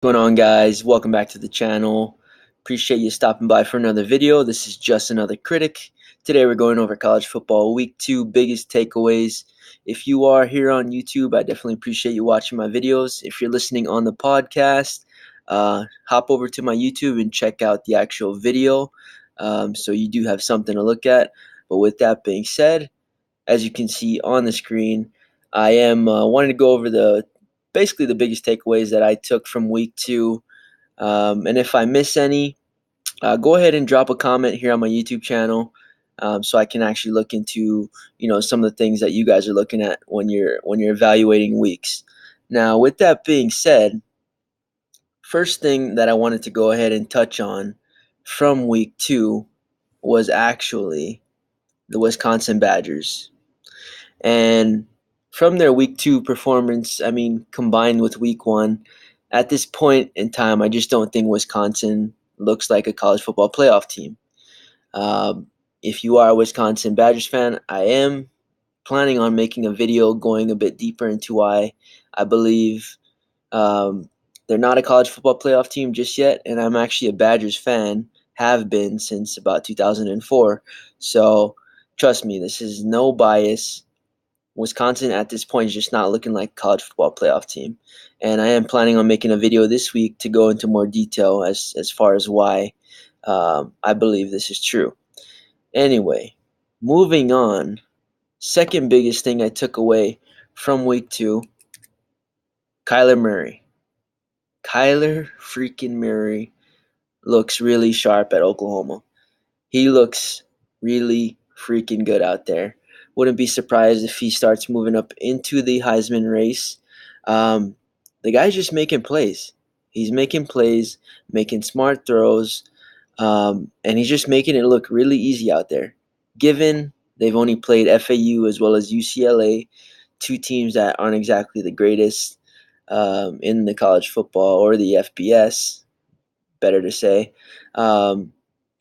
What's going on, guys? Welcome back to the channel. Appreciate you stopping by for another video. This is just another critic. Today we're going over college football week 2 biggest takeaways. If you are here on YouTube, I definitely appreciate you watching my videos. If you're listening on the podcast, hop over to my YouTube and check out the actual video, so you do have something to look at. But with that being said, as you can see on the screen, I am wanting to go over basically the biggest takeaways that I took from week 2. And if I miss any, go ahead and drop a comment here on my YouTube channel, so I can actually look into some of the things that you guys are looking at when you're evaluating weeks. Now, with that being said, first thing that I wanted to go ahead and touch on from week 2 was actually the Wisconsin Badgers. And from their week 2 performance, I mean, combined with week 1, at this point in time, I just don't think Wisconsin looks like a college football playoff team. Um, if you are a Wisconsin Badgers fan, I am planning on making a video going a bit deeper into why I believe they're not a college football playoff team just yet. And I'm actually a Badgers fan, have been since about 2004. So trust me, this is no bias. Wisconsin at this point is just not looking like a college football playoff team. And I am planning on making a video this week to go into more detail as far as why I believe this is true. Anyway, moving on. Second biggest thing I took away from week 2, Kyler Murray. Kyler freaking Murray looks really sharp at Oklahoma. He looks really freaking good out there. Wouldn't be surprised if he starts moving up into the Heisman race. The guy's just making plays. He's making plays, making smart throws, and he's just making it look really easy out there. Given they've only played FAU as well as UCLA, two teams that aren't exactly the greatest in the college football or the FBS, better to say.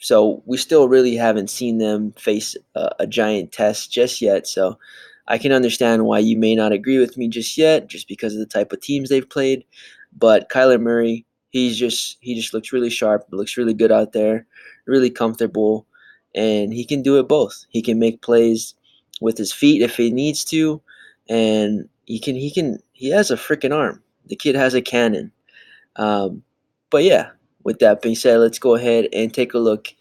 So we still really haven't seen them face a giant test just yet. So I can understand why you may not agree with me just yet, just because of the type of teams they've played. But Kyler Murray, he just looks really sharp, looks really good out there, really comfortable, and he can do it both. He can make plays with his feet if he needs to, and he has a freaking arm. The kid has a cannon. But yeah, with that being said, let's go ahead and take a look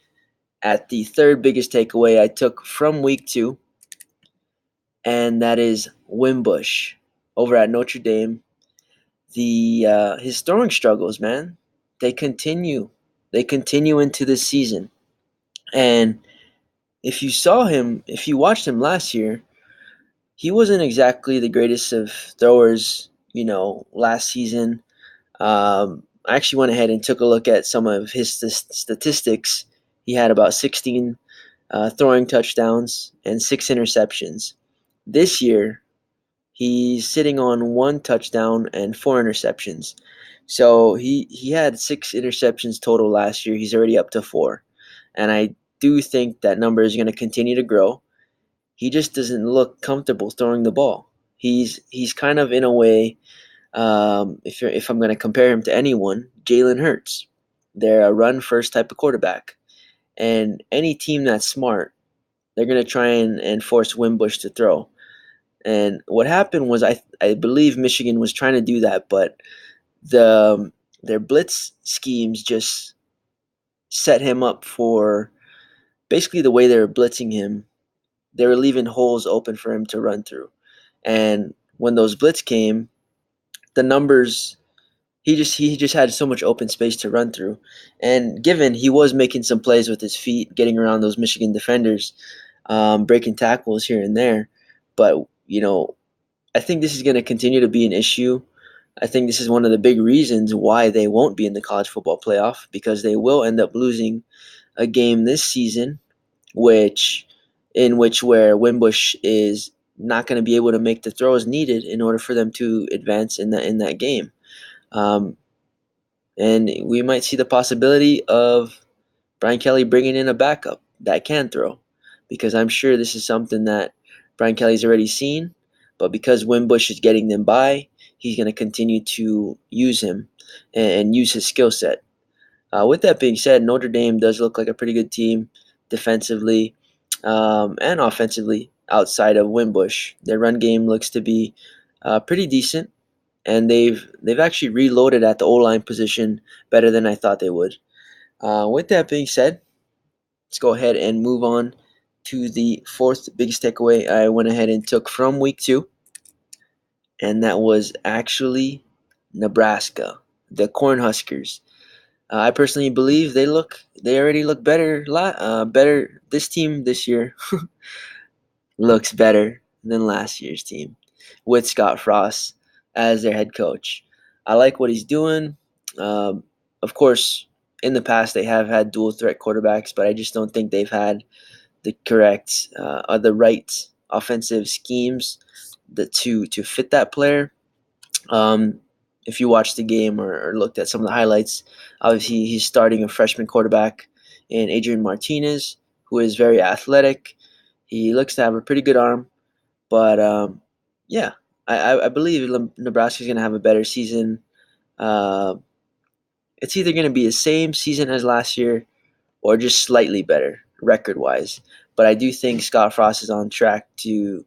at the third biggest takeaway I took from week 2, and that is Wimbush over at Notre Dame. His throwing struggles, man, they continue. They continue into this season. And if you watched him last year, he wasn't exactly the greatest of throwers, last season. I actually went ahead and took a look at some of his statistics. He had about 16 throwing touchdowns and 6 interceptions. This year, he's sitting on 1 touchdown and 4 interceptions. So he had 6 interceptions total last year. He's already up to 4. And I do think that number is going to continue to grow. He just doesn't look comfortable throwing the ball. He's kind of, in a way, if I'm going to compare him to anyone, Jalen Hurts. They're a run-first type of quarterback. And any team that's smart, they're going to try and force Wimbush to throw. And what happened was I believe Michigan was trying to do that, but their blitz schemes just set him up for basically the way they were blitzing him. They were leaving holes open for him to run through. And when those blitz came, the numbers, he just had so much open space to run through. And given he was making some plays with his feet, getting around those Michigan defenders, breaking tackles here and there, but I think this is going to continue to be an issue. I think this is one of the big reasons why they won't be in the college football playoff, because they will end up losing a game this season, where Wimbush is not going to be able to make the throws needed in order for them to advance in that game. And we might see the possibility of Brian Kelly bringing in a backup that can throw, because I'm sure this is something that Brian Kelly's already seen. But because Wimbush is getting them by, he's going to continue to use him and use his skill set. With that being said, Notre Dame does look like a pretty good team defensively and offensively outside of Wimbush. Their run game looks to be pretty decent, and they've actually reloaded at the O-line position better than I thought they would. With that being said, let's go ahead and move on to the fourth biggest takeaway I went ahead and took from week 2, and that was actually Nebraska, the Cornhuskers. I personally believe they already look better. Better. This team this year looks better than last year's team with Scott Frost as their head coach. I like what he's doing. Of course, in the past they have had dual threat quarterbacks, but I just don't think they've had the correct or the right offensive schemes to fit that player. Um, if you watched the game or looked at some of the highlights, obviously he's starting a freshman quarterback in Adrian Martinez, who is very athletic. He looks to have a pretty good arm, but yeah, I believe Nebraska's going to have a better season. Uh, it's either going to be the same season as last year or just slightly better record-wise. But I do think Scott Frost is on track to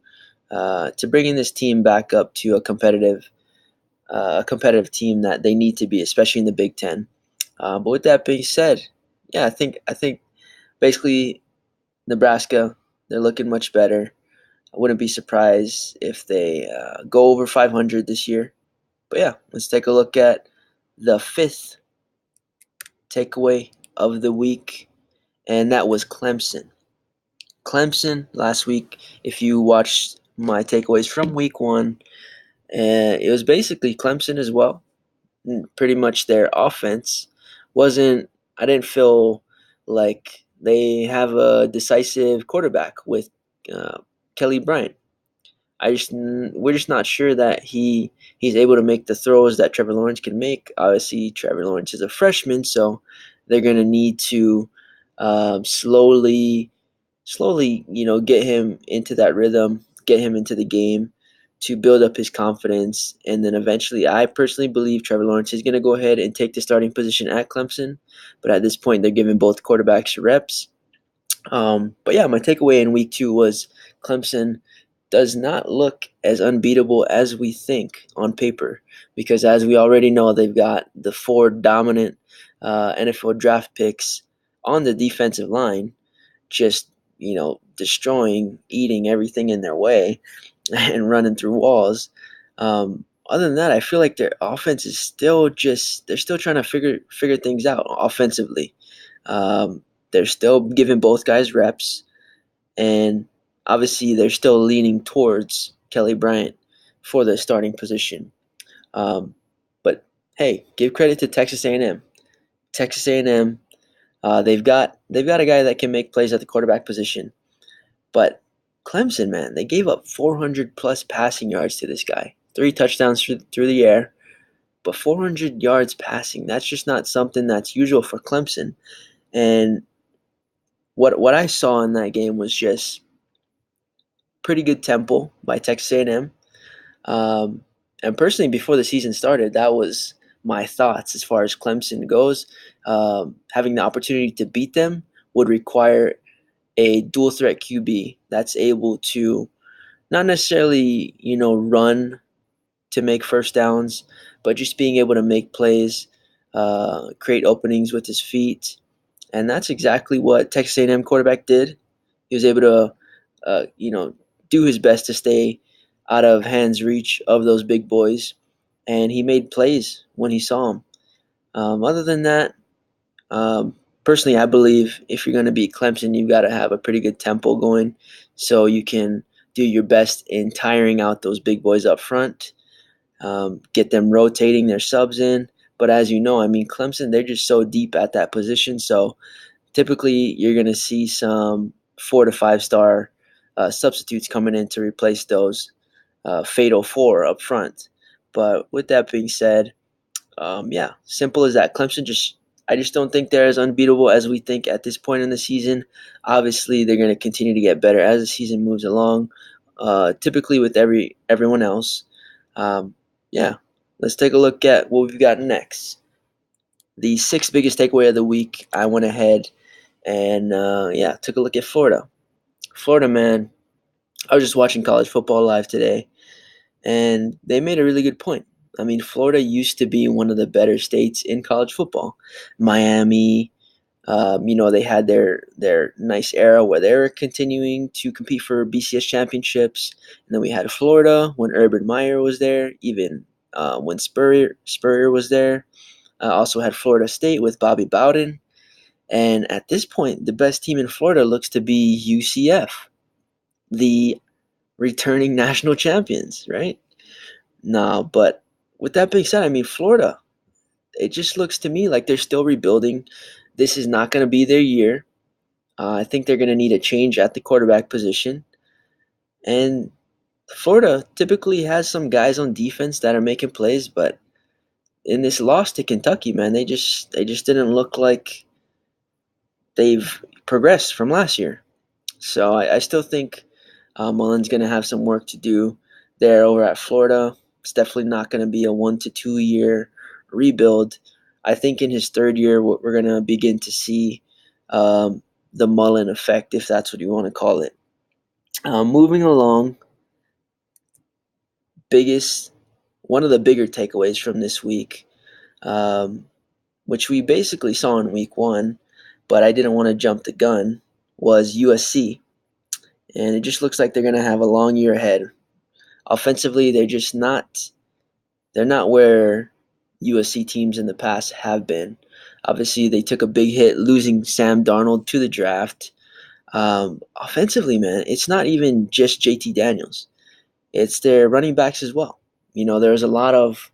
bringing this team back up to a competitive team that they need to be, especially in the Big Ten. But with that being said, yeah, I think basically Nebraska, they're looking much better. I wouldn't be surprised if they go over 500 this year. But yeah, let's take a look at the fifth takeaway of the week, and that was Clemson. Clemson last week, if you watched my takeaways from week 1, it was basically Clemson as well. Pretty much their offense wasn't, I didn't feel like they have a decisive quarterback with Kelly Bryant. We're just not sure that he's able to make the throws that Trevor Lawrence can make. Obviously, Trevor Lawrence is a freshman, so they're going to need to slowly, get him into that rhythm, get him into the game to build up his confidence. And then eventually, I personally believe Trevor Lawrence is going to go ahead and take the starting position at Clemson. But at this point, they're giving both quarterbacks reps. But yeah, my takeaway in week 2 was Clemson does not look as unbeatable as we think on paper, because as we already know, they've got the 4 dominant NFL draft picks on the defensive line, just destroying, eating everything in their way, and running through walls. Other than that, I feel like their offense is they're still trying to figure things out offensively. They're still giving both guys reps, and obviously they're still leaning towards Kelly Bryant for the starting position. But hey, give credit to Texas A&M. Texas A&M, they've got a guy that can make plays at the quarterback position. But Clemson, man, they gave up 400 plus passing yards to this guy. 3 touchdowns through the air, but 400 yards passing. That's just not something that's usual for Clemson. And what I saw in that game was just pretty good tempo by Texas A&M. And personally, before the season started, that was my thoughts as far as Clemson goes. Having the opportunity to beat them would require a dual threat QB that's able to not necessarily, run to make first downs, but just being able to make plays, create openings with his feet. And that's exactly what Texas A&M quarterback did. He was able to, do his best to stay out of hands reach of those big boys, and he made plays when he saw them. Other than that, personally, I believe if you're going to beat Clemson, you've got to have a pretty good tempo going so you can do your best in tiring out those big boys up front, get them rotating their subs in. But as you know, Clemson, they're just so deep at that position. So typically you're going to see some 4 to 5 star substitutes coming in to replace those fatal 4 up front. But with that being said, yeah, simple as that. I just don't think they're as unbeatable as we think at this point in the season. Obviously, they're going to continue to get better as the season moves along, typically with everyone else. yeah, let's take a look at what we've got next. The sixth biggest takeaway of the week, I went ahead and took a look at Florida. Florida, man, I was just watching college football live today, and they made a really good point. I mean, Florida used to be one of the better states in college football. Miami, they had their nice era where they were continuing to compete for BCS championships, and then we had Florida when Urban Meyer was there, even when Spurrier was there. Also had Florida State with Bobby Bowden, and at this point, the best team in Florida looks to be UCF, the returning national champions, right? No, but with that being said, I mean, Florida, it just looks to me like they're still rebuilding. This is not going to be their year. I think they're going to need a change at the quarterback position. And Florida typically has some guys on defense that are making plays, but in this loss to Kentucky, man, they just didn't look like they've progressed from last year. So I still think Mullen's going to have some work to do there over at Florida. It's definitely not going to be a 1 to 2 year rebuild. I think in his third year, we're going to begin to see the Mullen effect, if that's what you want to call it. Moving along, one of the bigger takeaways from this week, um, which we basically saw in week one, but I didn't want to jump the gun, was USC. And it just looks like they're going to have a long year ahead. Offensively, they're not where USC teams in the past have been. Obviously, they took a big hit losing Sam Darnold to the draft. Offensively, man, it's not even just JT Daniels. It's their running backs as well. There's a lot of,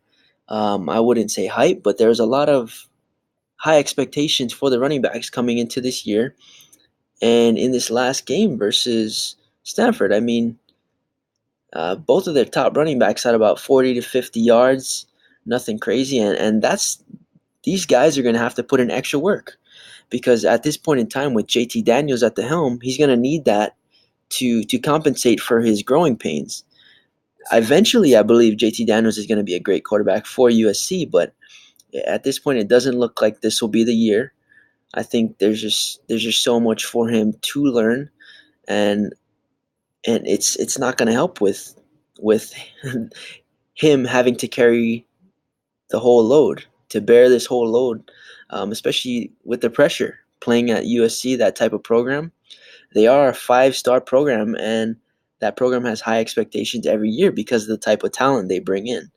I wouldn't say hype, but there's a lot of high expectations for the running backs coming into this year. And in this last game versus Stanford, I mean, both of their top running backs had about 40 to 50 yards, nothing crazy. And these guys are going to have to put in extra work because at this point in time, with JT Daniels at the helm, he's going to need that to compensate for his growing pains. Eventually, I believe JT Daniels is going to be a great quarterback for USC, but at this point, it doesn't look like this will be the year. I think there's just so much for him to learn, and it's not going to help with him having to carry the whole load, to bear this whole load, especially with the pressure playing at USC, that type of program. They are a 5-star program, and that program has high expectations every year because of the type of talent they bring in.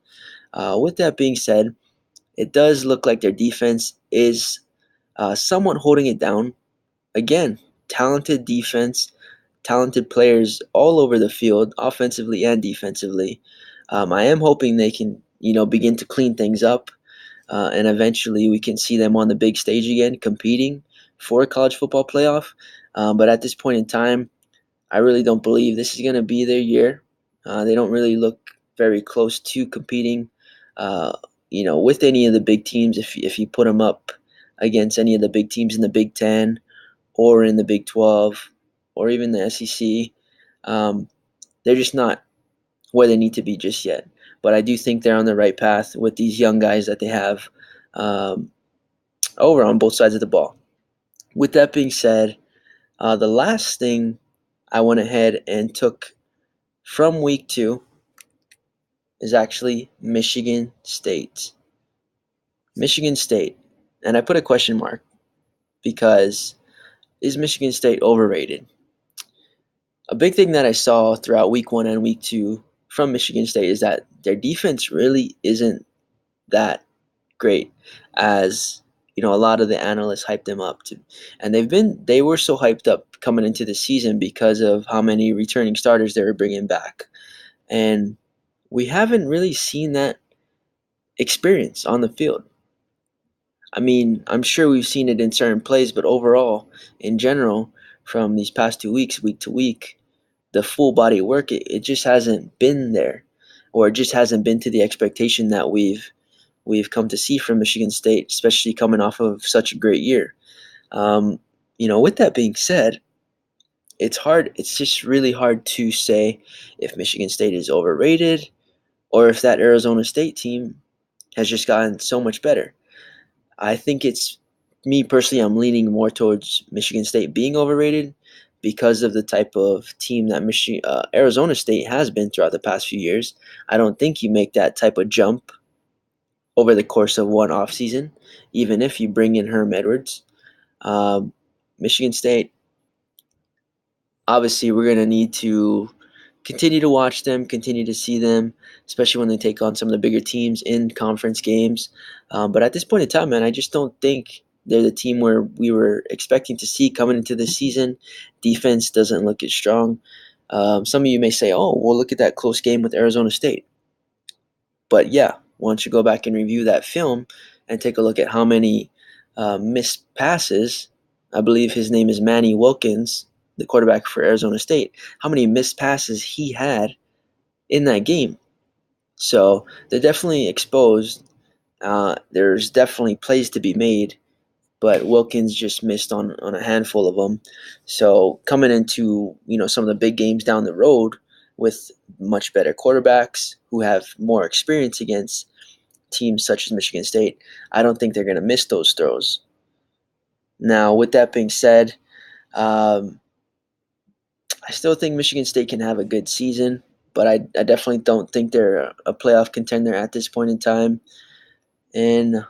With that being said, it does look like their defense is somewhat holding it down. Again, talented defense, talented players all over the field, offensively and defensively. I am hoping they can, begin to clean things up, and eventually we can see them on the big stage again, competing for a college football playoff. But at this point in time, I really don't believe this is going to be their year. They don't really look very close to competing, with any of the big teams. If you put them up against any of the big teams in the Big Ten or in the Big 12 or even the SEC, they're just not where they need to be just yet. But I do think they're on the right path with these young guys that they have um, over on both sides of the ball. With that being said, the last thing I went ahead and took from week 2 is actually Michigan State. Michigan State. And I put a question mark because is Michigan State overrated? A big thing that I saw throughout week 1 and week 2 from Michigan State is that their defense really isn't that great as a lot of the analysts hyped them up to. And they were so hyped up coming into the season because of how many returning starters they were bringing back. And we haven't really seen that experience on the field. I mean, I'm sure we've seen it in certain plays, but overall, in general, from these past 2 weeks, week to week, the full body work, it just hasn't been there, or it just hasn't been to the expectation that we've come to see from Michigan State, especially coming off of such a great year. With that being said, it's hard. It's just really hard to say if Michigan State is overrated or if that Arizona State team has just gotten so much better. I think it's me personally, I'm leaning more towards Michigan State being overrated because of the type of team that Arizona State has been throughout the past few years. I don't think you make that type of jump over the course of one offseason, even if you bring in Herm Edwards. Um, Michigan State, obviously, we're going to need to continue to watch them, continue to see them, especially when they take on some of the bigger teams in conference games. But at this point in time, man, I just don't think they're the team where we were expecting to see coming into this season. Defense doesn't look as strong. Some of you may say, oh, well, look at that close game with Arizona State. But yeah, once you go back and review that film and take a look at how many missed passes, I believe his name is Manny Wilkins, the quarterback for Arizona State, how many missed passes he had in that game. So they're definitely exposed. There's definitely plays to be made, but Wilkins just missed on a handful of them. So coming into some of the big games down the road with much better quarterbacks who have more experience against teams such as Michigan State, I don't think they're going to miss those throws. Now, with that being said, um, I still think Michigan State can have a good season, but I definitely don't think they're a playoff contender at this point in time. And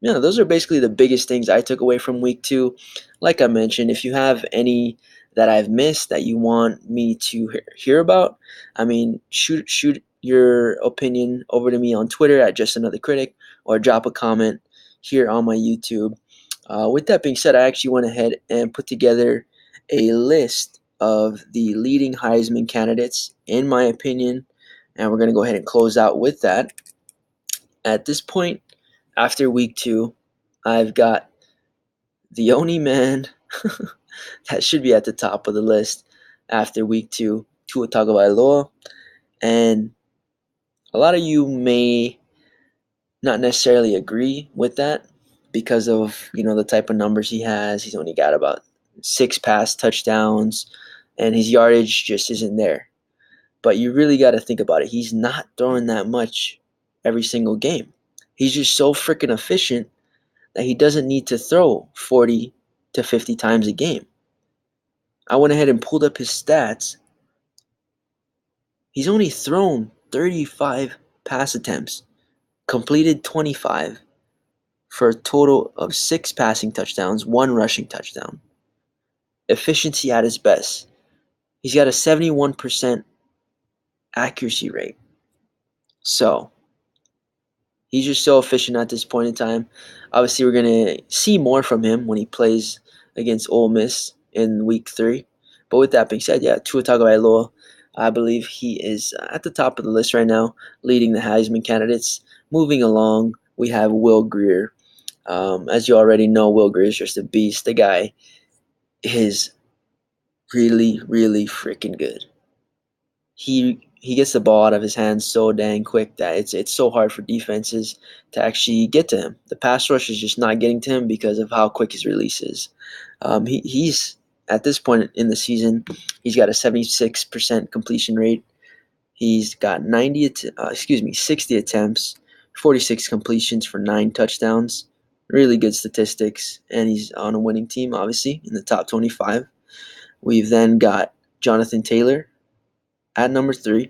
those are basically the biggest things I took away from week 2. Like I mentioned, if you have any that I've missed that you want me to hear about, I mean, shoot your opinion over to me on Twitter at Just Another Critic, or drop a comment here on my YouTube. With that being said, I actually went ahead and put together a list of the leading Heisman candidates, in my opinion, and we're going to go ahead and close out with that. At this point, after week 2, I've got the only man that should be at the top of the list after week 2, Tua Tagovailoa. And a lot of you may not necessarily agree with that because of, the type of numbers he has. He's only got about 6 pass touchdowns, and his yardage just isn't there. But you really got to think about it. He's not throwing that much every single game. He's just so freaking efficient that he doesn't need to throw 40 to 50 times a game. I went ahead and pulled up his stats. He's only thrown 35 pass attempts, completed 25, for a total of 6 passing touchdowns, 1 rushing touchdown. Efficiency at his best. He's got a 71% accuracy rate. So, he's just so efficient at this point in time. Obviously, we're going to see more from him when he plays against Ole Miss in week 3. But with that being said, yeah, Tua Tagovailoa, I believe he is at the top of the list right now, leading the Heisman candidates. Moving along, we have Will Grier. As you already know, Will Grier is just a beast. The guy is really, really freaking good. He gets the ball out of his hands so dang quick that it's so hard for defenses to actually get to him. The pass rush is just not getting to him because of how quick his release is. He's at this point in the season, he's got a 76% completion rate. He's got 60 attempts, 46 completions for 9 touchdowns. Really good statistics, and he's on a winning team, obviously, in the top 25. We've then got Jonathan Taylor at number 3.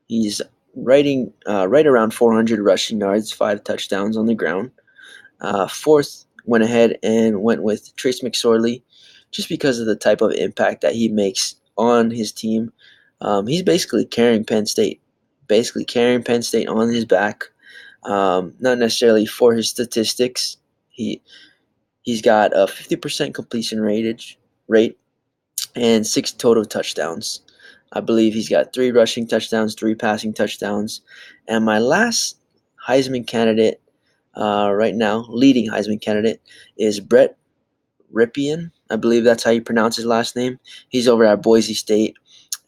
He's right around 400 rushing yards, 5 touchdowns on the ground. Fourth, went ahead and went with Trace McSorley, just because of the type of impact that he makes on his team. He's basically carrying Penn State on his back. Not necessarily for his statistics. He's got a 50% completion rate and 6 total touchdowns. I believe he's got 3 rushing touchdowns, 3 passing touchdowns. And my last Heisman candidate right now, leading Heisman candidate, is Brett Ripien. I believe that's how you pronounce his last name. He's over at Boise State.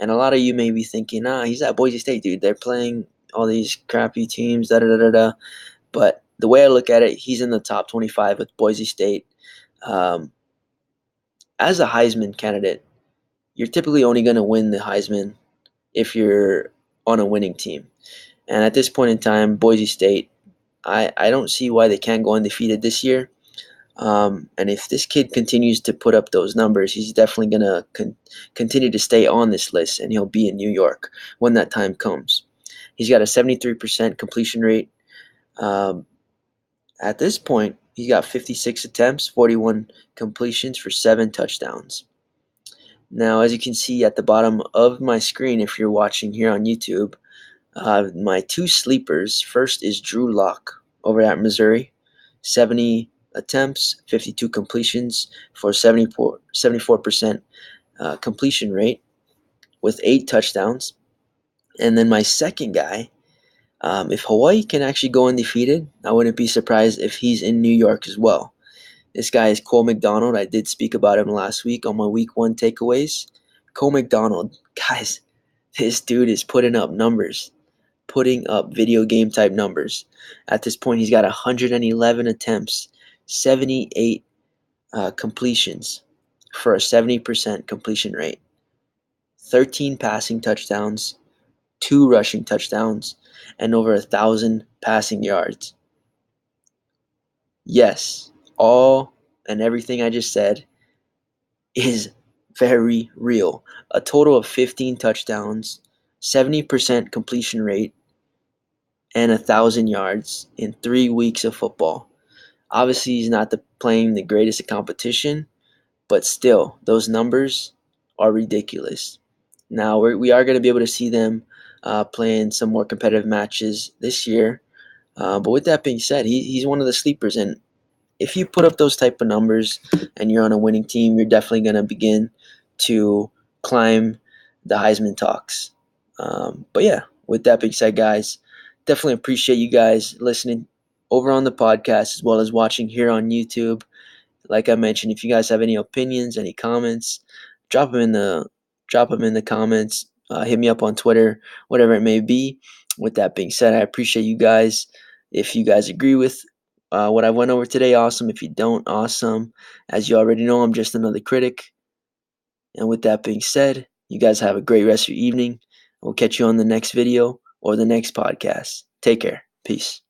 And a lot of you may be thinking, he's at Boise State, dude. They're playing all these crappy teams, da-da-da-da-da. But the way I look at it, he's in the top 25 with Boise State. As a Heisman candidate, you're typically only going to win the Heisman if you're on a winning team. And at this point in time, Boise State, I don't see why they can't go undefeated this year. And if this kid continues to put up those numbers, he's definitely going to continue to stay on this list, and he'll be in New York when that time comes. He's got a 73% completion rate. Um, at this point, he's got 56 attempts, 41 completions for 7 touchdowns. Now, as you can see at the bottom of my screen, if you're watching here on YouTube, my 2 sleepers. First is Drew Lock over at Missouri, 70 attempts, 52 completions for 74% completion rate with 8 touchdowns. And then my second guy, if Hawaii can actually go undefeated, I wouldn't be surprised if he's in New York as well. This guy is Cole McDonald. I did speak about him last week on my week 1 takeaways. Cole McDonald, guys, this dude is putting up numbers. Putting up video game type numbers. At this point, he's got 111 attempts, 78 completions for a 70% completion rate, 13 passing touchdowns, 2 rushing touchdowns, and over 1,000 passing yards. Yes, all and everything I just said is very real. A total of 15 touchdowns, 70% completion rate, and 1,000 yards in 3 weeks of football. Obviously, he's not playing the greatest of competition, but still, those numbers are ridiculous. Now, we are going to be able to see them playing some more competitive matches this year. But with that being said, he's one of the sleepers. And if you put up those type of numbers and you're on a winning team, you're definitely going to begin to climb the Heisman talks. But yeah, with that being said, guys, definitely appreciate you guys listening over on the podcast as well as watching here on YouTube. Like I mentioned, if you guys have any opinions, any comments, drop them in the comments. Hit me up on Twitter, whatever it may be. With that being said, I appreciate you guys. If you guys agree with what I went over today, awesome. If you don't, awesome. As you already know, I'm just another critic. And with that being said, you guys have a great rest of your evening. We'll catch you on the next video or the next podcast. Take care. Peace.